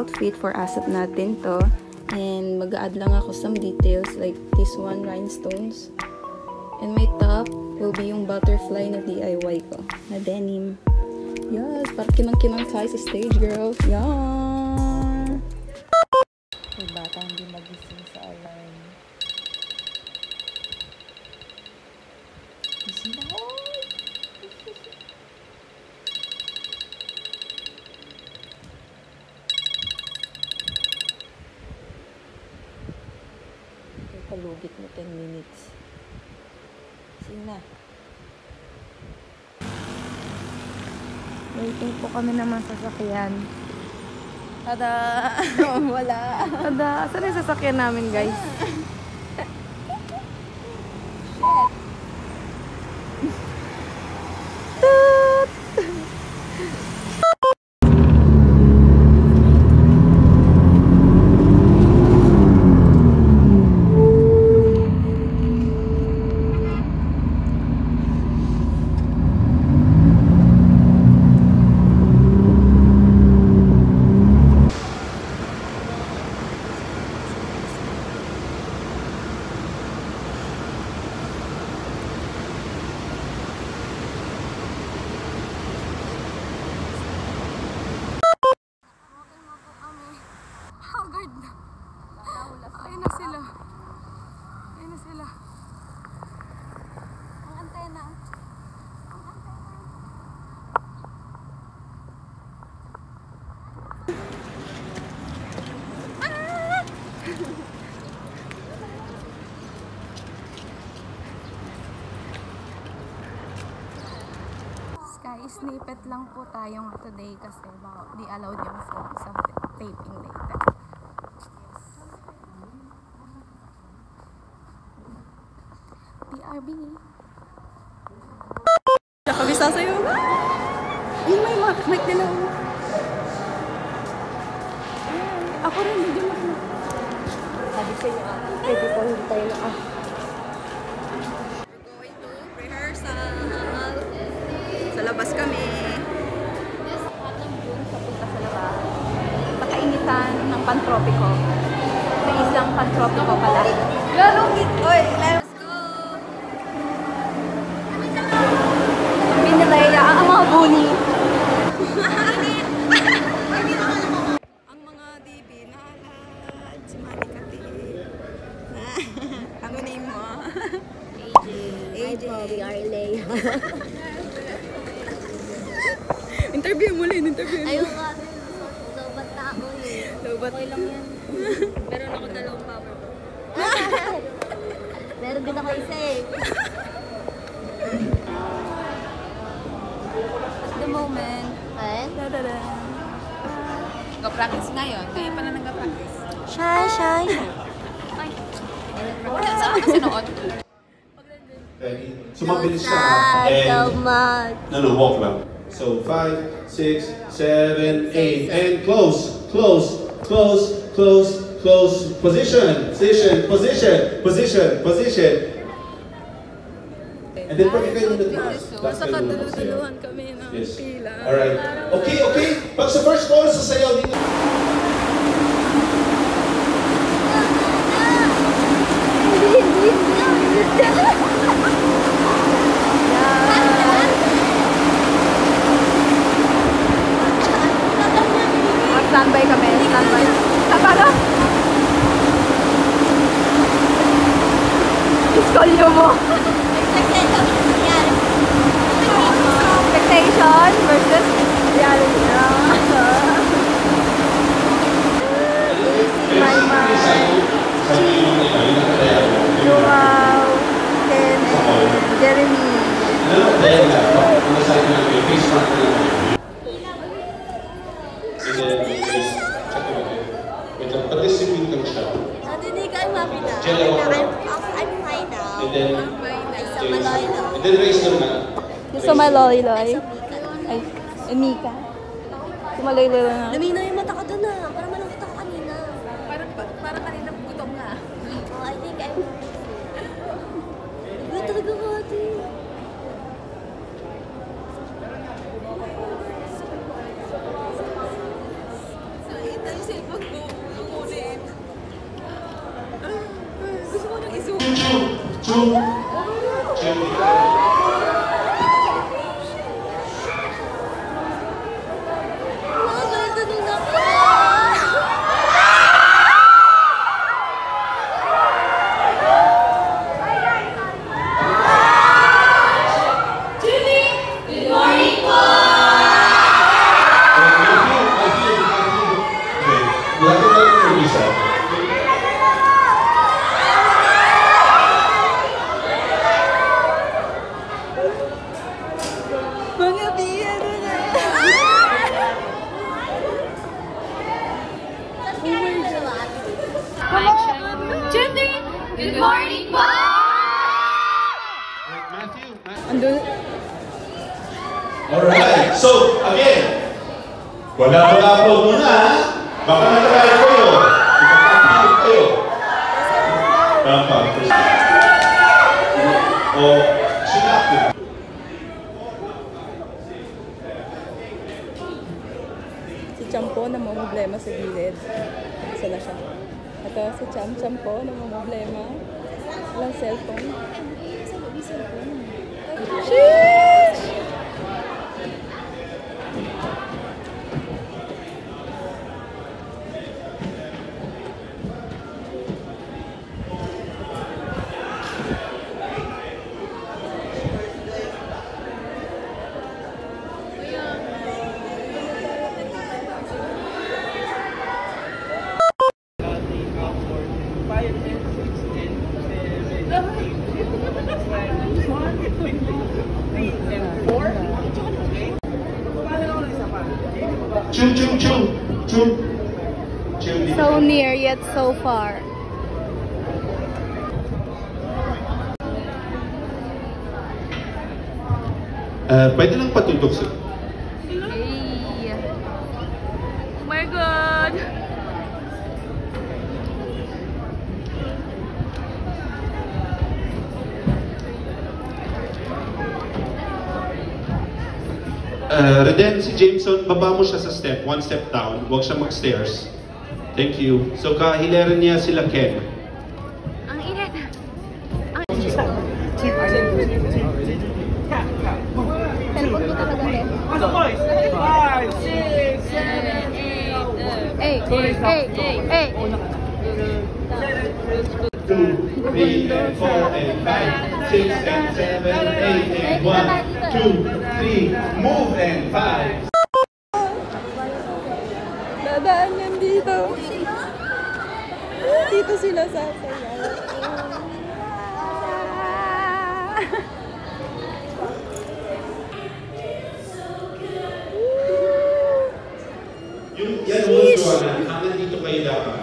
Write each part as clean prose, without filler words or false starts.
outfit for ASAP natin to. And mag-a-add lang ako some details like this one, rhinestones. And my top will be yung butterfly na DIY ko, na denim. Yes, parang kinang-kinang tayo sa stage, girl. Yan! May bata hindi magising sa alarm. Gising na ako! Palugit mo 10 minutes. Sige na. Waiting po kami naman sa sasakyan. Tada! Wala. Tada! Saan yung sasakyan namin, guys? Shit! Toot! Ayun na sila. Ayun na sila. Ang antena. Ang antena. Ah! Sky snippet lang po tayong today kasi di allowed yung phone sa taping later. PRB. Nakabisa sa'yo. Yun, may mic nila. Ako rin, medyo makina. Sabi sa'yo, pwede po hindi tayo na We're going to rehearsal. Sa labas kami. Papunta sa labas. Pagkainitan ng pantropiko. Sa isang pantropiko pala. Lalong oy, ang mga bully. Ang mga DB nalat. Si Manikati. Ano name mo? AJ. We are Leia. Interview mo rin, interview mo. Ayun nga. Lobat na ako eh. Lobat. Okay lang yan. Meron ako dalawang power. Meron din ako isa eh. The moment. Eh? Da-da-da. Go-practice ngayon. Kaya pala nag-practice. Shy, shy. Ay. Saan mo kasi noon? So mabilis siya. So much. No, walk lang. So 5, 6, 7, 8, and close, close, close, close, close. Position, position, position, position, position. And then pwede kayo muna taas. Basta kadululuhan kami ng Yes. pila. Alright. Okay, okay. Pag sa first chorus, sasayaw dito. Standby kami, standby. Paano? Iskolyo mo. Expectation versus reality. My mind. Wow. Ken and Jeremy. Participate lang siya. Hindi ka mapita. I'm fine now. And then, Ay, sa Maloilo. and then raise them na. Gusto maloy-loy. Ay, Mika. Sumaloy-loy na. Lumino yung mata ko doon na. Parang malungkot ako kanina. Parang kanina gutom na. Oh, I think I'm... Iba talaga ko ate. Ito yung Chu. Good morning, po! Matthew. Andun. Alright, so again, wala upload muna ha? Baka natry kayo. Ipag-active kayo. O, sinactive. Si Champo na problema sa gilid. Isa na siya. Ito si Champo na problema. Walang cellphone. Sheesh! Chu. So near yet so far. Pwede lang patutok sa... Hey. Oh my God! Reden, si Jameson, baba mo siya sa step, one step down, huwag siya mag-stairs. Thank you. So kahileran niya sila Ken. Ang init! Hey! 2, 3, and 4, and 5, 6, and 7, 8, and 1, 2, 3, move, and 5. Dadaan yan dito. Dito sila sasayaw. Yung yan mo, Joanna, hanggang dito kayo dapat.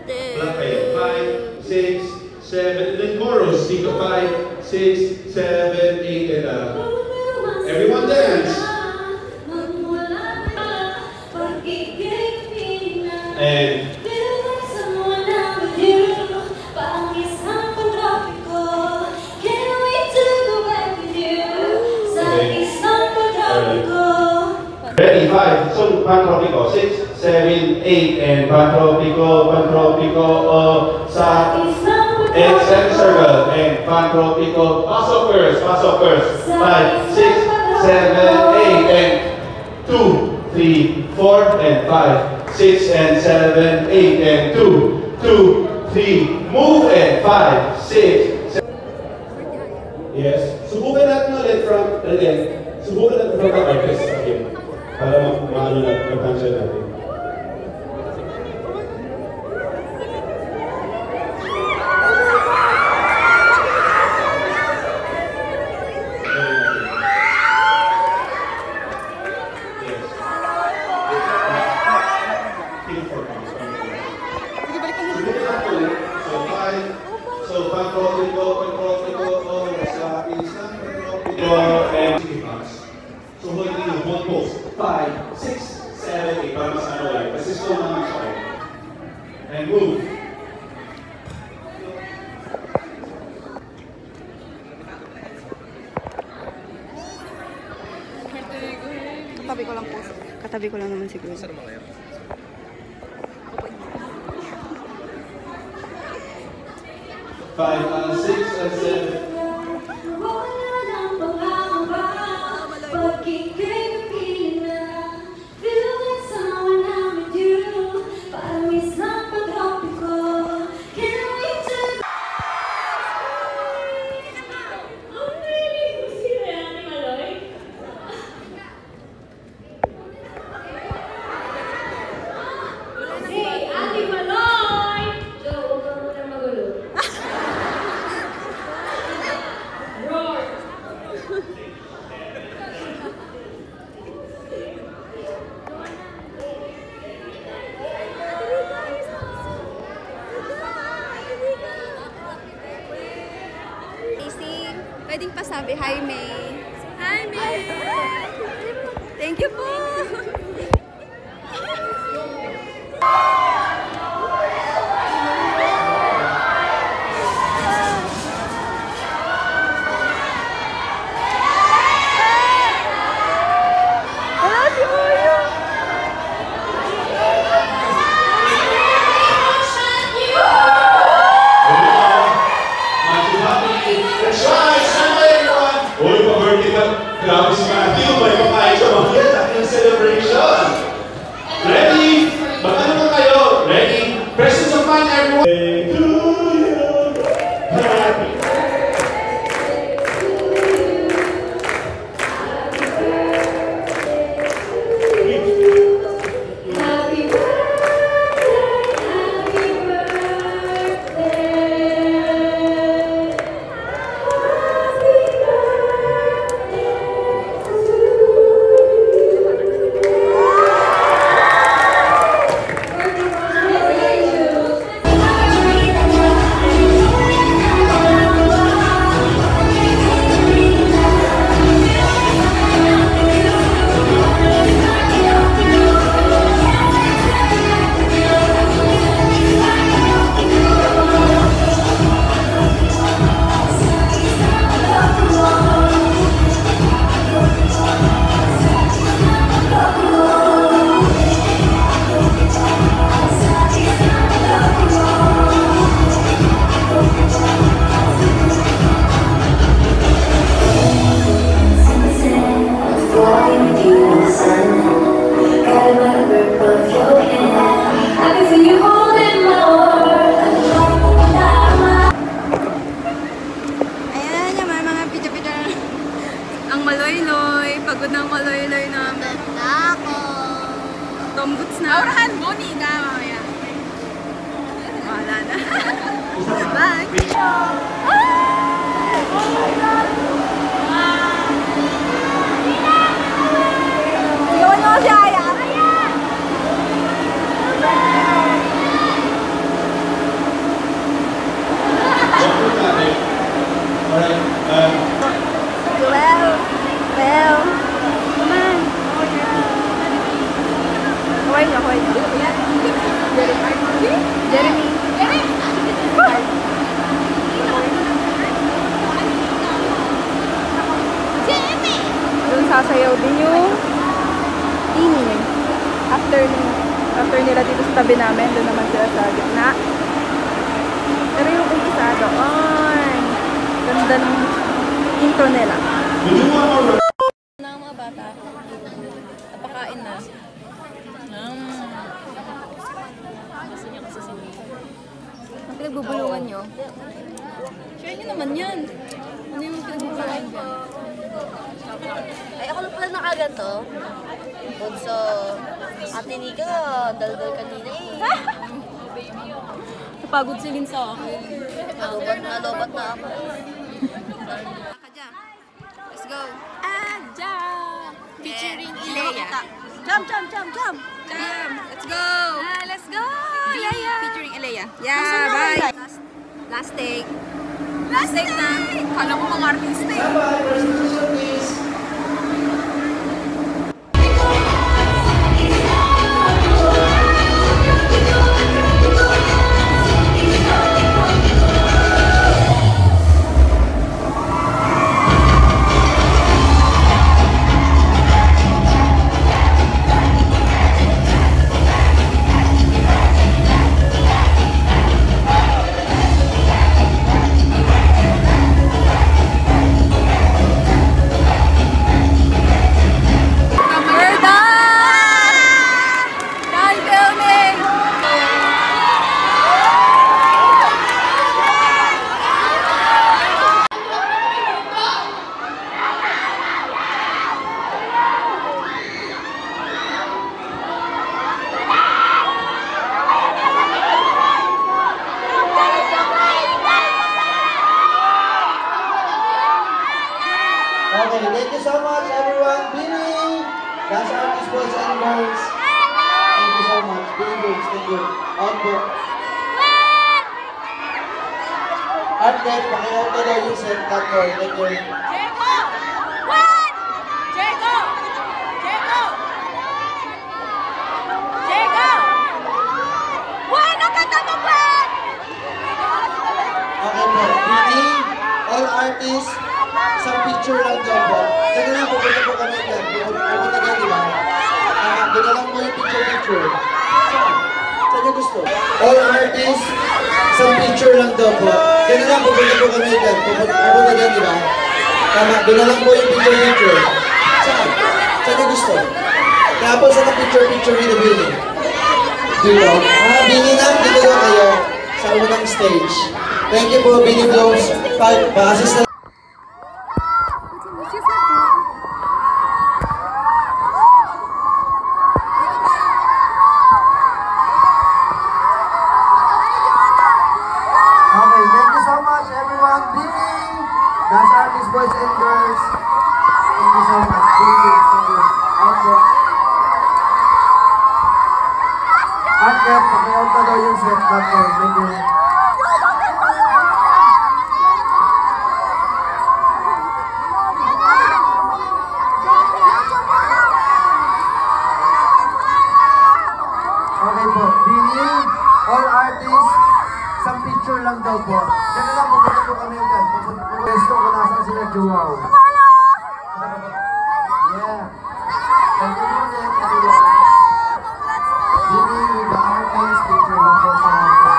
Wala kayo. 5, 6, 7, and then chorus. Dito 5, 6, 7, 8, and everyone dance. And ready, 5. So, Pantropico. 6, 7, 8, and Pantropico, sa and semicircle, and Pantropico, paso first. 5, 6, 7, 8, and 2, 3, 4, and 5, 6, and 7, 8, and 2, 2, 3, move, and 5, 6, 7. Yes. Subukan natin ulit from, again, subukan natin from the artist again. Para maano na ang-function natin. So, Pantropico, sa isang Pantropico, and so, hold you one post. 5, 6, 7, 8, para mas ano lang. Kasi slow naman siya. And move. Katabi ko lang naman siguro. 5 and 6 and 7. Pwedeng pasabi, hi May. Hi May! Thank you po! Grabe si Matthew, may pakain siya makita yung celebration. Ready? Mag-ano na kayo? Ready? Presence of mind, everyone. Hey, to you. Happy pagod ng maloy-loy namin. Ako. Tombuts na. Aurahan mo, Nina, mamaya. Wala na. Bye! Oh my God! Sigawan nyo si Aya! Well, come on. Kaway niya, kaway niya. Jeremy. Doon sasayaw din yung Tini. After nila dito sa tabi namin, doon naman sila sa gitna. Pero yung isa doon. Ganda ng intro nila. Mga bata, napakain na. Ang pinagbubulungan nyo? Share nyo naman yan. Ano yung pinagbubulungan nyo? Ay, ako lang pala nakaganto. So, Ate Nika, dal-dal kanina eh. Napagod si Lin sa akin. Lobat na ako. Let's go. Aja! Featuring Ilea. Jump! Let's go! Let's go! Ilea! Featuring Ilea. Yeah, bye! Last take. Last take na. Kala ko mga artista eh. Bye-bye. Okay, thank you so much everyone. Billy! That's artist boys and girls. Thank you so much. Billy Birds, thank you. Out po. Art Dev, pakiyaw ko daw yung set platform. Thank you. Okay po. Billy, all artists, sa picture lang daw po. Teka lang, pupunta po kami dyan. Pupunta dyan, di ba? Doon na lang po yung picture. Saan? Saan nyo gusto? All artists, sa picture lang daw po. Teka lang, pupunta po kami dyan. Pupunta dyan, di ba? Tama, doon na lang po yung picture. Saan? Saan nyo gusto? Tapos sa picture in the building. Dito. Bini na, dito na kayo sa unang stage. Thank you po, Bini Blows. Pa-assist na. Okay, thank you so much everyone. Bini, that's artists, boys and girls. Thank you so much. Bini Blows, thank you. Okay. Angkat, pakiyaw pa daw yung set platform. Thank you. Okay po. Bini, all artists, isang picture lang daw po. Teka lang, pupunta po kami dyan. Pupunta ko nasan sila Joao. Yeah. Thank you po din, everyone. Bini with the artist, picture lang po sa mga.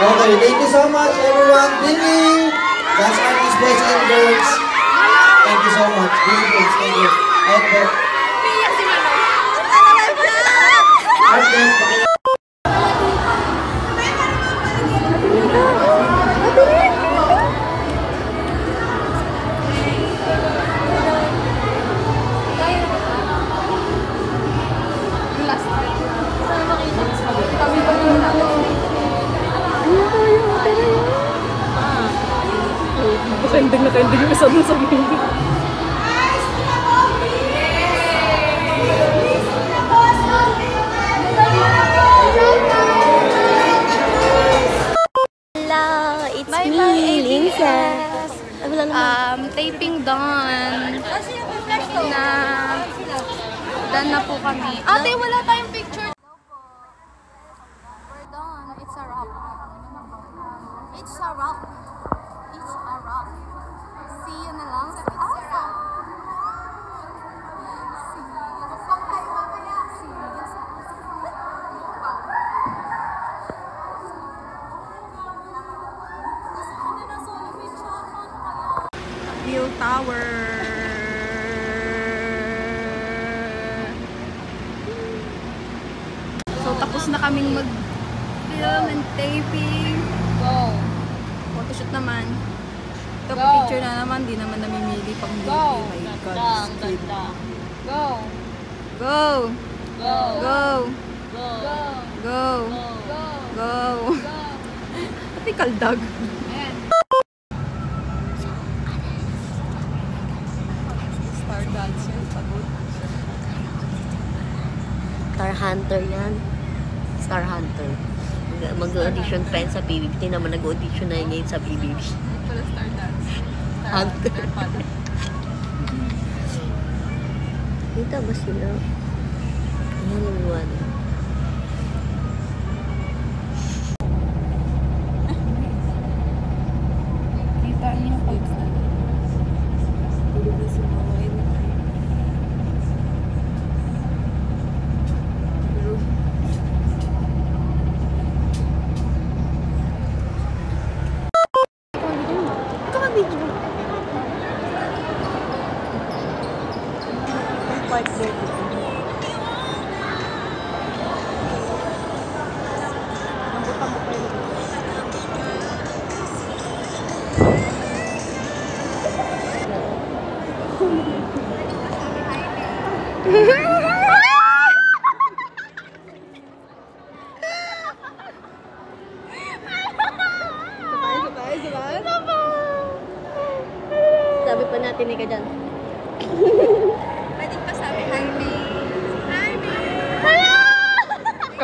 Okay, thank you so much everyone. Bini, that's artists, boys and girls. Thank you so much. Bini, please, thank you. Okay. Okay. Nakending yung isa dun sa video. Hello, it's me, Linsa. Taping done. Done na po kami. Ate, wala tayong picture. We're done. It's a wrap. It's a wrap. It's a wrap. See you na lang sa pizza. View Tower. So tapos na kaming mag-film and taping. Go. Photoshoot naman. Ito picture na naman, di naman namimili pang video. Oh my God. Go. Go. Go. Go. Go. Go. Go. Pati kaldag. Star dancer, pagod. Star Hunter yan. Star Hunter. Mag-audition pa yan sa PBB. Hindi naman nag-audition na yun sa PBB. Pala star dance. Hunter. pala. Kita ba sila? Ayan yung buwan. Kita niyo pag tulog na si Mama.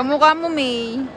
Kamukha mo, May.